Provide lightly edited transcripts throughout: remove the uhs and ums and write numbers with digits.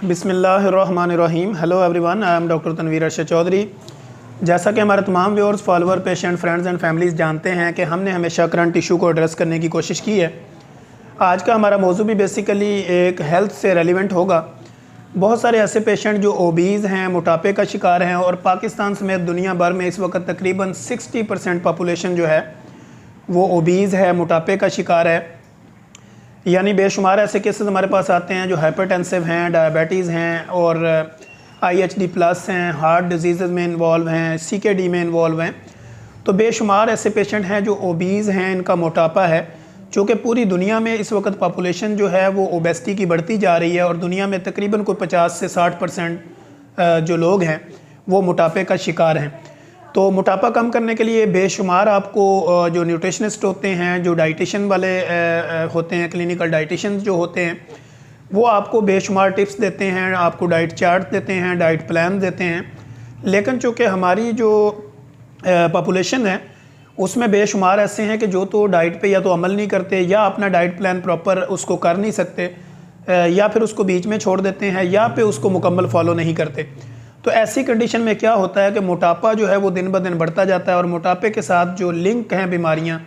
बिस्मिल्लाहिर्रहमानिर्रहीम। Hello everyone, I am doctor Tanveer Arshad Chaudhary. जैसा कि हमारे तमाम viewers, follower, patient, friends and families जानते हैं कि हमने हमेशा करंट इशू को एड्रेस करने की कोशिश की है। आज का हमारा मौजू भी बेसिकली एक हेल्थ से रेलिवेंट होगा। बहुत सारे ऐसे पेशेंट जो ओबीज़ हैं, मोटापे का शिकार हैं, और पाकिस्तान समेत दुनिया भर में इस वक्त तकरीबन 60% पॉपुलेशन जो है वो ओबीज़ है, मोटापे का शिकार है। यानी बेशुमार ऐसे केसेस हमारे पास आते हैं जो हाइपरटेंसिव हैं, डायबिटीज़ हैं और IHD प्लस हैं, हार्ट डिजीज़ में इन्वॉल्व हैं, CKD में इन्वॉल्व हैं। तो बेशुमार ऐसे पेशेंट हैं जो ओबीज़ हैं, इनका मोटापा है। चूँकि पूरी दुनिया में इस वक्त पॉपुलेशन जो है वो ओबेसिटी की बढ़ती जा रही है और दुनिया में तकरीबन कोई 50 से 60% जो लोग हैं वो मोटापे का शिकार हैं। तो मोटापा कम करने के लिए बेशुमार आपको जो न्यूट्रिशनिस्ट होते हैं, जो डाइटिशियन वाले होते हैं, क्लिनिकल डाइटिशियंस जो होते हैं, वो आपको बेशुमार टिप्स देते हैं, आपको डाइट चार्ट देते हैं, डाइट प्लान देते हैं। लेकिन चूँकि हमारी जो पॉपुलेशन है उसमें बेशुमार ऐसे हैं कि जो तो डाइट पे या तो अमल नहीं करते, या अपना डाइट प्लान प्रॉपर उसको कर नहीं सकते, या फिर उसको बीच में छोड़ देते हैं, या फिर उसको मुकम्मल फॉलो नहीं करते। तो ऐसी कंडीशन में क्या होता है कि मोटापा जो है वो दिन ब दिन बढ़ता जाता है, और मोटापे के साथ जो लिंक हैं बीमारियां,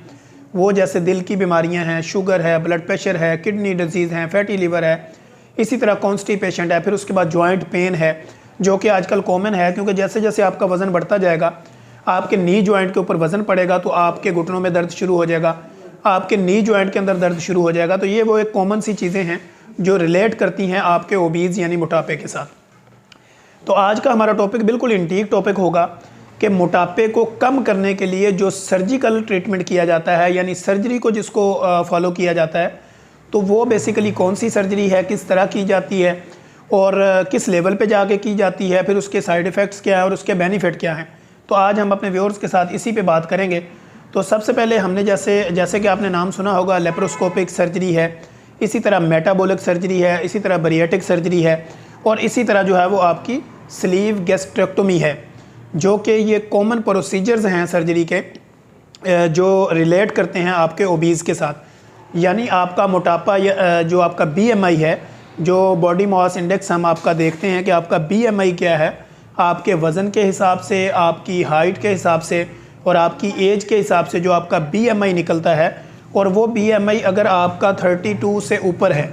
वो जैसे दिल की बीमारियां हैं, शुगर है, ब्लड प्रेशर है, किडनी डिजीज़ हैं, फैटी लीवर है, इसी तरह कॉन्स्टिपेशन है, फिर उसके बाद जॉइंट पेन है जो कि आजकल कॉमन है। क्योंकि जैसे जैसे आपका वज़न बढ़ता जाएगा, आपके नी जॉइंट के ऊपर वज़न पड़ेगा तो आपके घुटनों में दर्द शुरू हो जाएगा, आपके नी जॉइंट के अंदर दर्द शुरू हो जाएगा। तो ये वो एक कॉमन सी चीज़ें हैं जो रिलेट करती हैं आपके ओबीज़ यानी मोटापे के साथ। तो आज का हमारा टॉपिक बिल्कुल इंटीक टॉपिक होगा कि मोटापे को कम करने के लिए जो सर्जिकल ट्रीटमेंट किया जाता है, यानी सर्जरी को जिसको फॉलो किया जाता है, तो वो बेसिकली कौन सी सर्जरी है, किस तरह की जाती है और किस लेवल पे जाके की जाती है, फिर उसके साइड इफ़ेक्ट्स क्या है और उसके बेनिफिट क्या हैं। तो आज हम अपने व्यूअर्स के साथ इसी पे बात करेंगे। तो सबसे पहले हमने जैसे कि आपने नाम सुना होगा, लेप्रोस्कोपिक सर्जरी है, इसी तरह मेटाबॉलिक सर्जरी है, इसी तरह बरियाटिक सर्जरी है, और इसी तरह जो है वो आपकी स्लीव गैस्ट्रेक्टोमी है, जो कि ये कॉमन प्रोसीजर्स हैं सर्जरी के जो रिलेट करते हैं आपके ओबीज़ के साथ। यानी आपका मोटापा या जो आपका BMI है, जो बॉडी मास इंडेक्स हम आपका देखते हैं कि आपका BMI क्या है, आपके वज़न के हिसाब से, आपकी हाइट के हिसाब से और आपकी एज के हिसाब से जो आपका BMI निकलता है, और वो BMI अगर आपका 32 से ऊपर है,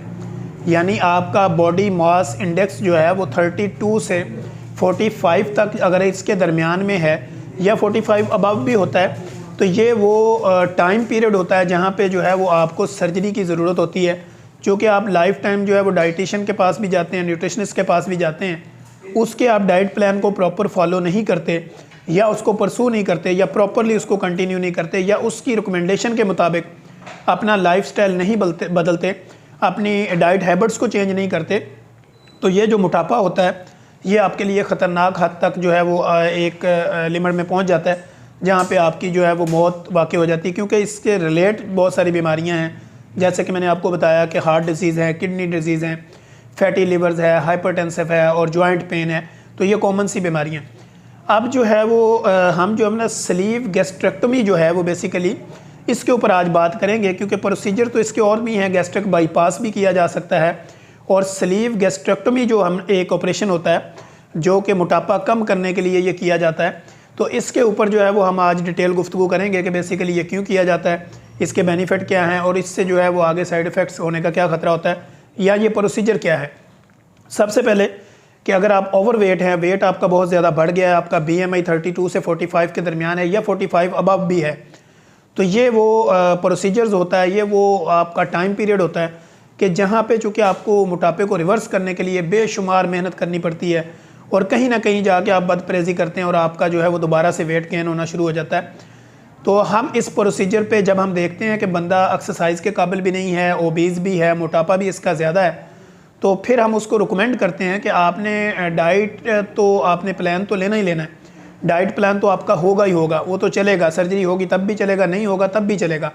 यानी आपका बॉडी मास इंडेक्स जो है वो 32 से 45 तक अगर इसके दरमियान में है, या 45 अबव भी होता है, तो ये वो टाइम पीरियड होता है जहाँ पे जो है वो आपको सर्जरी की ज़रूरत होती है। क्योंकि आप लाइफ टाइम जो है वो डाइटिशियन के पास भी जाते हैं, न्यूट्रिशनिस्ट के पास भी जाते हैं, उसके आप डाइट प्लान को प्रॉपर फॉलो नहीं करते, या उसको परसू नहीं करते, या प्रॉपरली उसको कंटिन्यू नहीं करते, या उसकी रिकमेंडेशन के मुताबिक अपना लाइफस्टाइल नहीं बदलते, अपनी डाइट हैबिट्स को चेंज नहीं करते, तो ये जो मोटापा होता है ये आपके लिए ख़तरनाक हद तक जो है वो एक लिमिट में पहुंच जाता है, जहाँ पे आपकी जो है वो मौत वाक़ई हो जाती है। क्योंकि इसके रिलेट बहुत सारी बीमारियां हैं, जैसे कि मैंने आपको बताया कि हार्ट डिजीज़ है, किडनी डिजीज़ हैं, फैटी लीवर्स है, हाइपरटेंसिव है और जॉइंट पेन है। तो ये कॉमन सी बीमारियाँ। अब जो है वो हम जो अपना स्लीव गैस्ट्रेक्टोमी जो है वो बेसिकली इसके ऊपर आज बात करेंगे, क्योंकि प्रोसीजर तो इसके और भी हैं। गैस्ट्रिक बाईपास भी किया जा सकता है, और स्लीव गैस्ट्रेक्टोमी जो हम एक ऑपरेशन होता है जो कि मोटापा कम करने के लिए ये किया जाता है। तो इसके ऊपर जो है वो हम आज डिटेल गुफ्तगू करेंगे कि बेसिकली ये क्यों किया जाता है, इसके बेनिफिट क्या हैं, और इससे जो है वो आगे साइड इफ़ेक्ट्स होने का क्या ख़तरा होता है, या ये प्रोसीजर क्या है। सबसे पहले कि अगर आप ओवर वेट हैं, वेट आपका बहुत ज़्यादा बढ़ गया है, आपका BMI 32 से 45 के दरमियान है, या 45 अबव भी है, तो ये वो प्रोसीजर्स होता है, ये वो आपका टाइम पीरियड होता है कि जहाँ पे चूँकि आपको मोटापे को रिवर्स करने के लिए बेशुमार मेहनत करनी पड़ती है, और कहीं ना कहीं जाके आप बदपरहेज़ी करते हैं और आपका जो है वो दोबारा से वेट गेन होना शुरू हो जाता है। तो हम इस प्रोसीजर पे जब हम देखते हैं कि बंदा एक्सरसाइज के काबिल भी नहीं है, ओबीज़ भी है, मोटापा भी इसका ज़्यादा है, तो फिर हम उसको रिकमेंड करते हैं कि आपने डाइट तो आपने प्लान तो लेना ही लेना है। डाइट प्लान तो आपका होगा ही होगा, वो तो चलेगा, सर्जरी होगी तब भी चलेगा, नहीं होगा तब भी चलेगा।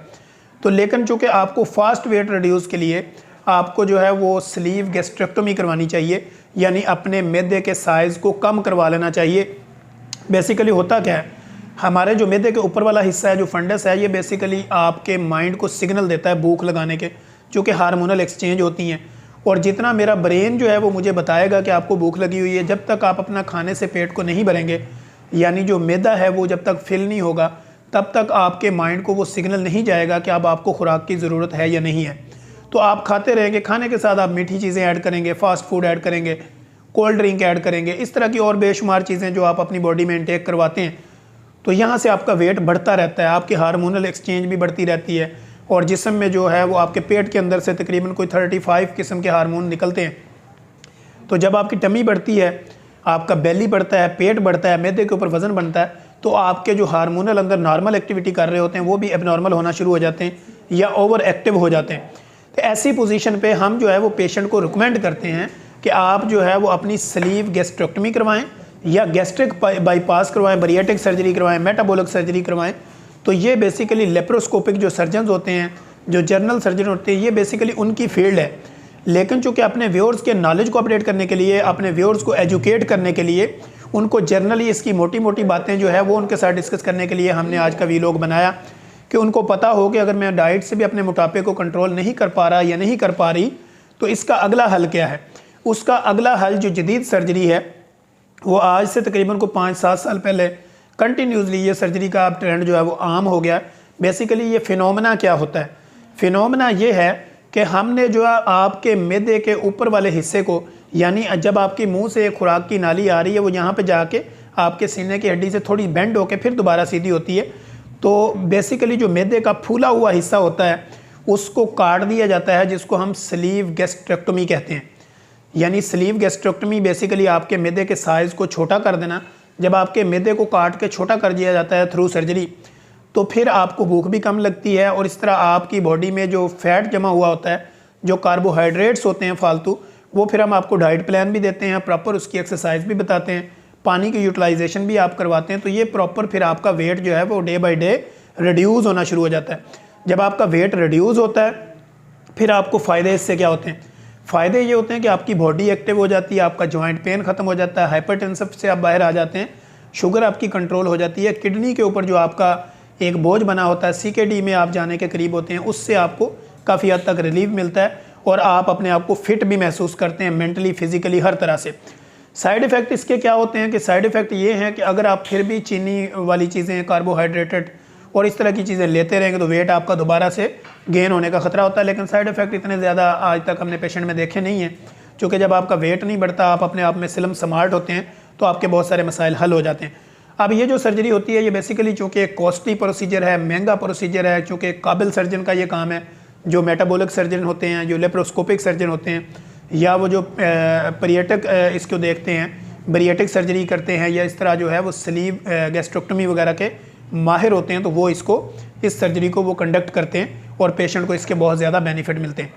तो लेकिन चूँकि आपको फास्ट वेट रिड्यूस के लिए आपको जो है वो स्लीव गैस्ट्रेक्टोमी करवानी चाहिए, यानी अपने मैदे के साइज़ को कम करवा लेना चाहिए। बेसिकली होता क्या है, हमारे जो मैदे के ऊपर वाला हिस्सा है, जो फंडस है, ये बेसिकली आपके माइंड को सिग्नल देता है भूख लगाने के, जो कि हार्मोनल एक्सचेंज होती हैं, और जितना मेरा ब्रेन जो है वो मुझे बताएगा कि आपको भूख लगी हुई है, जब तक आप अपना खाने से पेट को नहीं भरेंगे, यानी जो मैदा है वो जब तक फिल नहीं होगा, तब तक आपके माइंड को वो सिग्नल नहीं जाएगा कि अब आपको खुराक की ज़रूरत है या नहीं है। तो आप खाते रहेंगे, खाने के साथ आप मीठी चीज़ें ऐड करेंगे, फास्ट फूड ऐड करेंगे, कोल्ड ड्रिंक ऐड करेंगे, इस तरह की और बेशुमार चीज़ें जो आप अपनी बॉडी में इंटेक करवाते हैं, तो यहाँ से आपका वेट बढ़ता रहता है, आपकी हार्मोनल एक्सचेंज भी बढ़ती रहती है और जिस्म में जो है वो आपके पेट के अंदर से तकरीबन कोई 35 किस्म के हार्मोन निकलते हैं। तो जब आपकी टमी बढ़ती है, आपका बेली बढ़ता है, पेट बढ़ता है, मैदे के ऊपर वज़न बनता है, तो आपके जो हार्मोनल अंदर नॉर्मल एक्टिविटी कर रहे होते हैं वो भी एबनॉर्मल होना शुरू हो जाते हैं या ओवर एक्टिव हो जाते हैं। तो ऐसी पोजीशन पे हम जो है वो पेशेंट को रिकमेंड करते हैं कि आप जो है वो अपनी स्लीव गैस्ट्रेक्टमी करवाएं या गैस्ट्रिक बाईपास करवाएं, बरियाटिक सर्जरी करवाएं, मेटाबॉलिक सर्जरी करवाएं। तो ये बेसिकली लेप्रोस्कोपिक जो सर्जन होते हैं, जो जनरल सर्जन होते हैं, ये बेसिकली उनकी फील्ड है। लेकिन चूँकि अपने व्यूअर्स के नॉलेज को अपडेट करने के लिए, अपने व्यूअर्स को एजुकेट करने के लिए, उनको जर्नली इसकी मोटी मोटी बातें जो है वो उनके साथ डिस्कस करने के लिए हमने आज का वीलॉग बनाया कि उनको पता हो कि अगर मैं डाइट से भी अपने मोटापे को कंट्रोल नहीं कर पा रहा या नहीं कर पा रही, तो इसका अगला हल क्या है। उसका अगला हल जो जदीद सर्जरी है वो आज से तकरीबन को 5-7 साल पहले कंटिन्यूसली ये सर्जरी का अब ट्रेंड जो है वो आम हो गया। बेसिकली ये फिनोमेना क्या होता है, फिनोमेना ये है कि हमने जो है आपके मैदे के ऊपर वाले हिस्से को, यानी जब आपकी मुंह से एक खुराक की नाली आ रही है वो यहाँ पे जाके आपके सीने की हड्डी से थोड़ी बेंड होके फिर दोबारा सीधी होती है, तो बेसिकली जो मैदे का फूला हुआ हिस्सा होता है उसको काट दिया जाता है, जिसको हम स्लीव गैस्ट्रेक्टमी कहते हैं। यानी स्लीव गैस्ट्रेक्टमी बेसिकली आपके मैदे के साइज़ को छोटा कर देना। जब आपके मैदे को काट के छोटा कर दिया जाता है थ्रू सर्जरी, तो फिर आपको भूख भी कम लगती है और इस तरह आपकी बॉडी में जो फैट जमा हुआ होता है, जो कार्बोहाइड्रेट्स होते हैं फालतू, वो फिर हम आपको डाइट प्लान भी देते हैं, प्रॉपर उसकी एक्सरसाइज भी बताते हैं, पानी की यूटिलाइजेशन भी आप करवाते हैं। तो ये प्रॉपर फिर आपका वेट जो है वो डे बाई डे रिड्यूस होना शुरू हो जाता है। जब आपका वेट रिड्यूस होता है, फिर आपको फ़ायदे इससे क्या होते हैं, फ़ायदे ये होते हैं कि आपकी बॉडी एक्टिव हो जाती है, आपका जॉइंट पेन ख़त्म हो जाता है, हाइपरटेंशन से आप बाहर आ जाते हैं, शुगर आपकी कंट्रोल हो जाती है, किडनी के ऊपर जो आपका एक बोझ बना होता है, CKD में आप जाने के करीब होते हैं, उससे आपको काफ़ी हद तक रिलीफ मिलता है और आप अपने आप को फिट भी महसूस करते हैं, मेंटली, फिजिकली, हर तरह से। साइड इफ़ेक्ट इसके क्या होते हैं कि साइड इफ़ेक्ट ये हैं कि अगर आप फिर भी चीनी वाली चीज़ें, कार्बोहाइड्रेटेड और इस तरह की चीज़ें लेते रहेंगे तो वेट आपका दोबारा से गेन होने का ख़तरा होता है। लेकिन साइड इफ़ेक्ट इतने ज़्यादा आज तक हमने पेशेंट में देखे नहीं हैं, क्योंकि जब आपका वेट नहीं बढ़ता, आप अपने आप में स्लिम स्मार्ट होते हैं, तो आपके बहुत सारे मसाइल हल हो जाते हैं। अब ये जो सर्जरी होती है ये बेसिकली चूँकि एक कॉस्टली प्रोसीजर है, महंगा प्रोसीजर है, चूँकि एक काबिल सर्जन का ये काम है। जो मेटाबॉलिक सर्जन होते हैं, जो लेप्रोस्कोपिक सर्जन होते हैं, या वो जो बरियाटिक इसको देखते हैं, बरियाटिक सर्जरी करते हैं, या इस तरह जो है वो स्लीव गैस्ट्रेक्टमी वगैरह के माहिर होते हैं, तो वो इसको, इस सर्जरी को वो कंडक्ट करते हैं और पेशेंट को इसके बहुत ज़्यादा बेनिफिट मिलते हैं।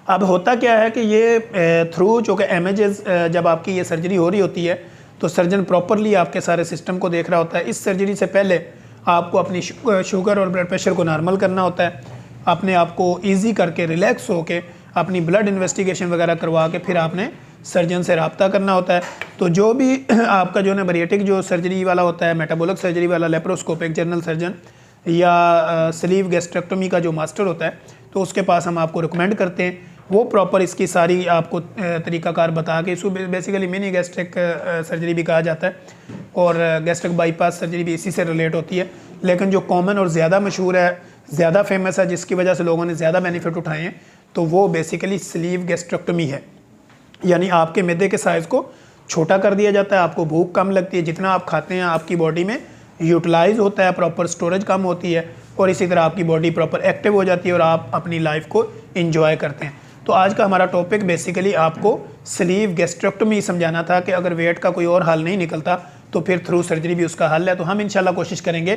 अब होता क्या है कि ये थ्रू चूँकि इमेजेस जब आपकी ये सर्जरी हो रही होती है तो सर्जन प्रॉपरली आपके सारे सिस्टम को देख रहा होता है। इस सर्जरी से पहले आपको अपनी शुगर और ब्लड प्रेशर को नॉर्मल करना होता है, अपने आप को ईजी करके रिलैक्स होके अपनी ब्लड इन्वेस्टिगेशन वगैरह करवा के फिर आपने सर्जन से रब्ता करना होता है। तो जो भी आपका जो है बरियाटिक जो सर्जरी वाला होता है, मेटाबॉलिक सर्जरी वाला, लेप्रोस्कोपिक जनरल सर्जन या स्लीव गैस्ट्रेक्टमी का जो मास्टर होता है, तो उसके पास हम आपको रिकमेंड करते हैं। वो प्रॉपर इसकी सारी आपको तरीक़ाकार बता के, इसको बेसिकली मिनी गैस्ट्रिक सर्जरी भी कहा जाता है और गैस्ट्रिक बाईपास सर्जरी भी इसी से रिलेट होती है। लेकिन जो कॉमन और ज़्यादा मशहूर है, ज़्यादा फेमस है, जिसकी वजह से लोगों ने ज़्यादा बेनिफिट उठाए हैं, तो वो बेसिकली स्लीव गैस्ट्रेक्टमी है। यानी आपके मैदे के साइज़ को छोटा कर दिया जाता है, आपको भूख कम लगती है, जितना आप खाते हैं आपकी बॉडी में यूटिलाइज होता है, प्रॉपर स्टोरेज कम होती है और इसी तरह आपकी बॉडी प्रॉपर एक्टिव हो जाती है और आप अपनी लाइफ को इंजॉय करते हैं। तो आज का हमारा टॉपिक बेसिकली आपको स्लीव गैस्ट्रेक्टमी समझाना था कि अगर वेट का कोई और हल नहीं निकलता तो फिर थ्रू सर्जरी भी उसका हल है। तो हम इंशाल्लाह कोशिश करेंगे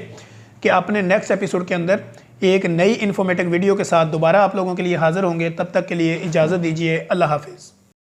कि अपने नेक्स्ट एपिसोड के अंदर एक नई इन्फॉर्मेटिव वीडियो के साथ दोबारा आप लोगों के लिए हाज़िर होंगे। तब तक के लिए इजाज़त दीजिए। अल्लाह हाफिज़।